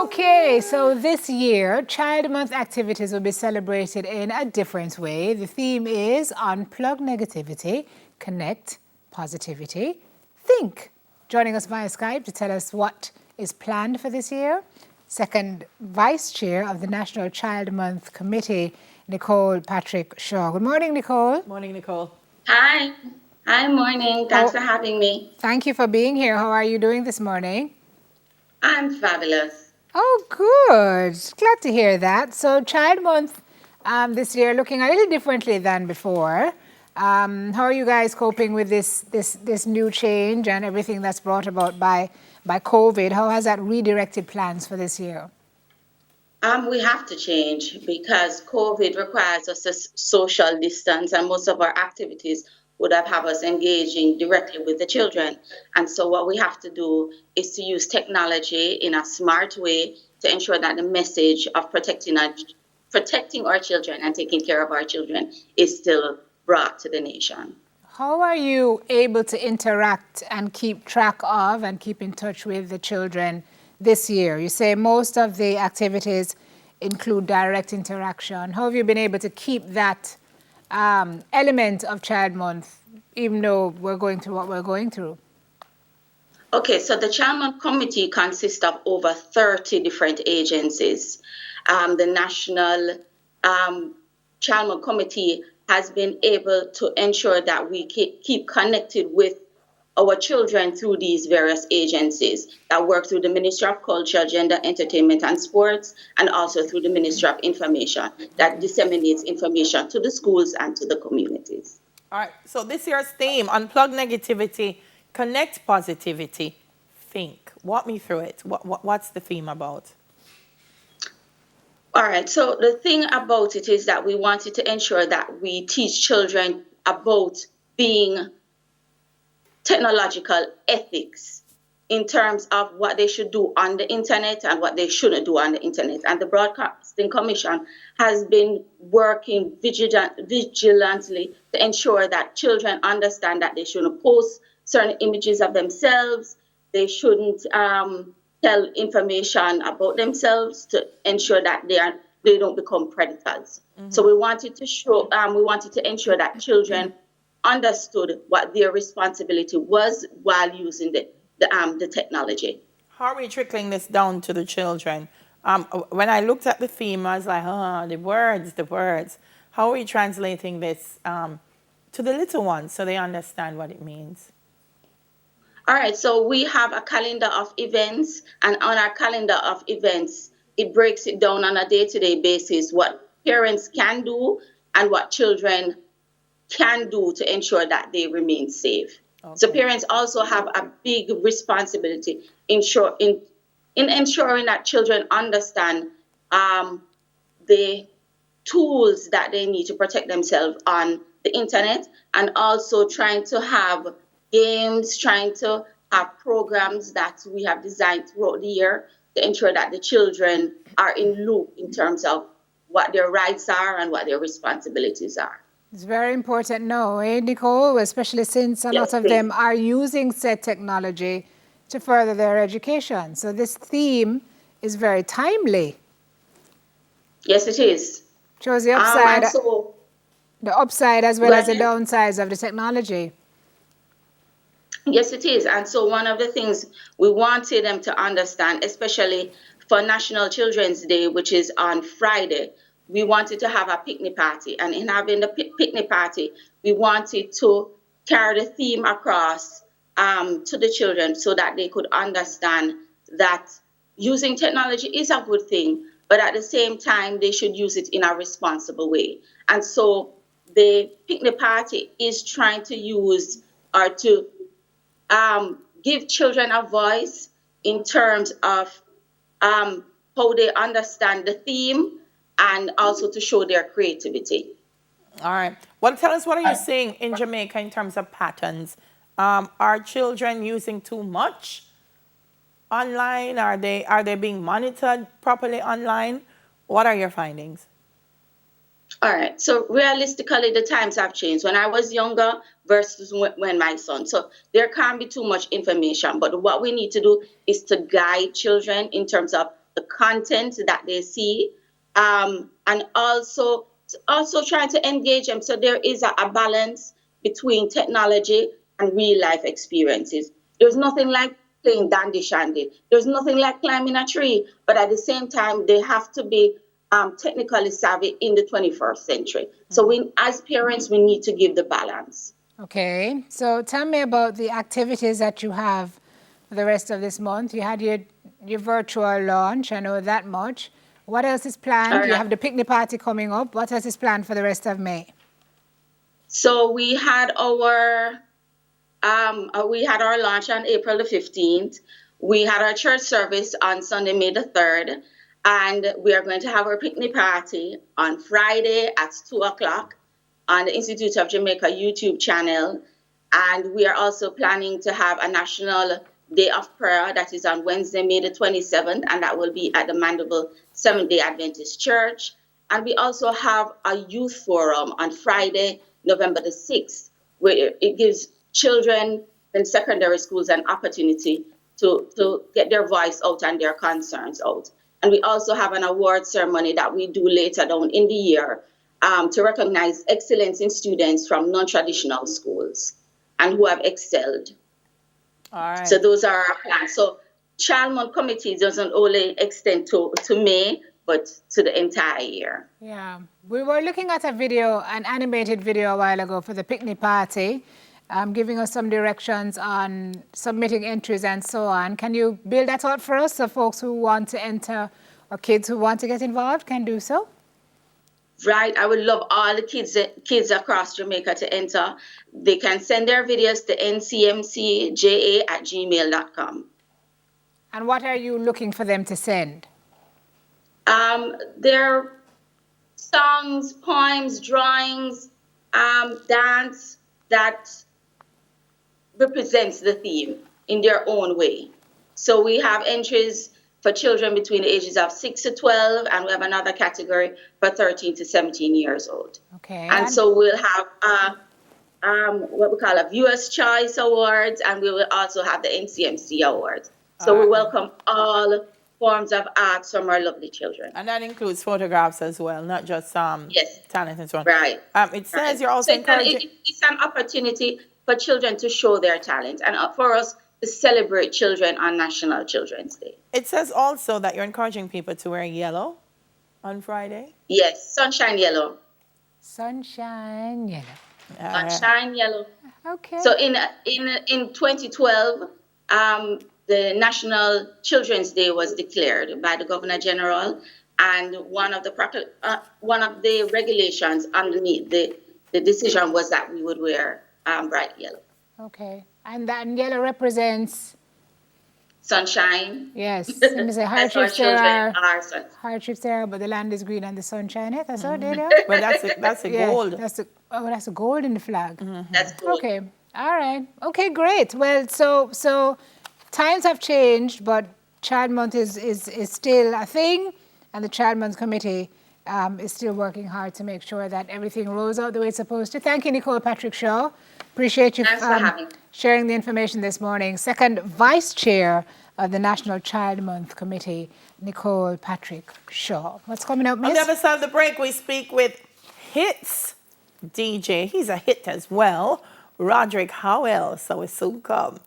Okay, so this year, Child Month activities will be celebrated in a different way. The theme is Unplug Negativity, Connect Positivity, Think. Joining us via Skype to tell us what is planned for this year, second Vice Chair of the National Child Month Committee, Nicole Patrick Shaw. Good morning, Nicole. Morning, Nicole. Hi. Hi, morning. Thanks for having me. Thank you for being here. How are you doing this morning? I'm fabulous. Oh, good. Glad to hear that. So Child Month this year looking a little differently than before. How are you guys coping with this new change and everything that's brought about by COVID? How has that redirected plans for this year? We have to change because COVID requires us to social distance, and most of our activities would have us engaging directly with the children. And so what we have to do is to use technology in a smart way to ensure that the message of protecting our children and taking care of our children is still brought to the nation. How are you able to interact and keep track of and keep in touch with the children this year? You say most of the activities include direct interaction. How have you been able to keep that element of Child Month, even though we're going through what we're going through? Okay, so the Child Month Committee consists of over 30 different agencies. The National Child Month Committee has been able to ensure that we keep connected with our children through these various agencies that work through the Ministry of Culture, Gender, Entertainment and Sports, and also through the Ministry of Information that disseminates information to the schools and to the communities. All right, so this year's theme, Unplug Negativity, Connect Positivity, Think. Walk me through it. What's the theme about? All right, so the thing about it is that we wanted to ensure that we teach children about being technological ethics in terms of what they should do on the internet and what they shouldn't do on the internet. And the Broadcasting Commission has been working vigilantly to ensure that children understand that they shouldn't post certain images of themselves, they shouldn't tell information about themselves to ensure that they don't become predators. Mm-hmm. So we wanted to ensure that children understood what their responsibility was while using the technology. How are we trickling this down to the children? When I looked at the theme, I was like, the words. How are we translating this to the little ones so they understand what it means? All right, so we have a calendar of events, and on our calendar of events, it breaks it down on a day-to-day basis what parents can do and what children can do to ensure that they remain safe. Okay. So parents also have a big responsibility in ensuring that children understand the tools that they need to protect themselves on the internet, and also trying to have games, trying to have programs that we have designed throughout the year to ensure that the children are in loop in terms of what their rights are and what their responsibilities are. It's very important now, Nicole, especially since a lot of them are using said technology to further their education. So this theme is very timely. Yes, it is. Shows the upside, the upside as well as the downsides of the technology. Yes, it is. And so one of the things we wanted them to understand, especially for National Children's Day, which is on Friday, we wanted to have a picnic party. And in having the picnic party, we wanted to carry the theme across to the children so that they could understand that using technology is a good thing, but at the same time, they should use it in a responsible way. And so the picnic party is trying to use or to give children a voice in terms of how they understand the theme and also to show their creativity. All right. Well, tell us, what are you seeing in Jamaica in terms of patterns? Are children using too much online? Are they being monitored properly online? What are your findings? All right. So realistically, the times have changed. When I was younger versus when my son. So there can't be too much information. But what we need to do is to guide children in terms of the content that they see, and also trying to engage them. So there is a balance between technology and real life experiences. There's nothing like playing dandy shandy. There's nothing like climbing a tree, but at the same time, they have to be technically savvy in the 21st century. So we, as parents, we need to give the balance. Okay, so tell me about the activities that you have for the rest of this month. You had your virtual launch, I know that much. What else is planned? You have the picnic party coming up. What else is planned for the rest of May? So we had our launch on April the 15th. We had our church service on Sunday, May the 3rd. And we are going to have our picnic party on Friday at 2 o'clock on the Institute of Jamaica YouTube channel. And we are also planning to have a National Day of Prayer that is on Wednesday, May the 27th, and that will be at the Mandeville Seventh-day Adventist Church. And we also have a youth forum on Friday, November the 6th, where it gives children in secondary schools an opportunity to get their voice out and their concerns out. And we also have an award ceremony that we do later down in the year to recognize excellence in students from non-traditional schools and who have excelled. All right. So those are our plans. So Child Month Committee doesn't only extend to May, but to the entire year. Yeah, we were looking at a video, an animated video a while ago for the picnic party, giving us some directions on submitting entries and so on. Can you build that out for us so folks who want to enter or kids who want to get involved can do so? Right. I would love all the kids across Jamaica to enter. They can send their videos to ncmcja@gmail.com. And what are you looking for them to send? Their songs, poems, drawings, dance that represents the theme in their own way. So we have entries for children between the ages of 6 to 12, and we have another category for 13 to 17 years old. Okay. And so we'll have what we call a Viewers' Choice Awards, and we will also have the NCMC Awards. So we welcome all forms of arts from our lovely children. And that includes photographs as well, not just yes. talent and so on. Right. It says you're also encouraging... It's an opportunity for children to show their talent and for us to celebrate children on National Children's Day. It says also that you're encouraging people to wear yellow on Friday. Yes, sunshine yellow. Sunshine yellow. Sunshine yellow. Okay. So in 2012, the National Children's Day was declared by the Governor General, and one of the regulations underneath the decision was that we would wear bright yellow. Okay. And that yellow represents? Sunshine. Yes. Hardships there are, but the land is green and the sunshine. That's all they do. Well, that's a gold. That's a gold in the flag. Mm-hmm. That's gold. Okay. All right. Okay, great. Well, so times have changed, but Child Month is still a thing, and the Child Month Committee is still working hard to make sure that everything rolls out the way it's supposed to. Thank you, Nicole Patrick Shaw. Appreciate you sharing the information this morning. Second Vice Chair of the National Child Month Committee, Nicole Patrick Shaw. What's coming up, Miss? On the other side of the break, we speak with Hits DJ. He's a hit as well. Roderick Howell. So it soon come.